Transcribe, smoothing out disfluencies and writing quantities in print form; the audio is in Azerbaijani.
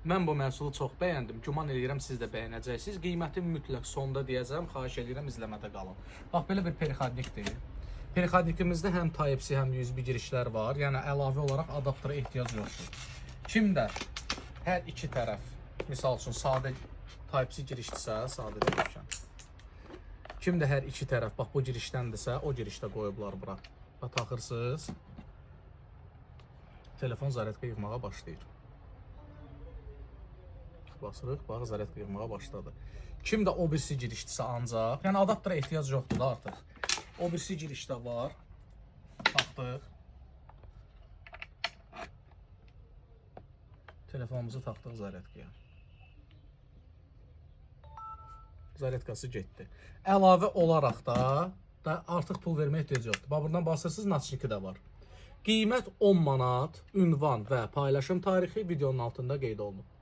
Mən bu məhsulu çox bəyəndim. Güman edirəm siz də bəyənəcəksiniz. Qiyməti mütləq sonda deyəcəm. Xahiş edirəm izləmədə qalın. Bax belə bir perixadnikdir. Perixadnikimizdə həm Type-C, həm USB girişlər var. Yəni əlavə olaraq adaptera ehtiyac yoxdur. Kimdə hər iki tərəf, misal üçün sadə Type-C girişdirsə, sadə demişəm. Kimdə hər iki tərəf, bax bu girişdəndirsə, o girişdə qoyublar bura. Bax taxırsınız. Telefon zaryadka yığmağa başlayır. Basırıq, bax zaryadka yığmağa başladı. Kimdə o birisi girişdirsə ancaq, yəni adaptera ehtiyac yoxdur da artıq. O birisi girişdə var. Taxdıq. Telefonumuzu taxdıq zaryadkaya. Zaryadkası getdi. Əlavə olaraq da artıq pul vermək ehtiyac yoxdur. Bax buradan basırsınız, naçniki də var. Qiymət 10 manat, ünvan və paylaşım tarixi videonun altında qeyd olunub.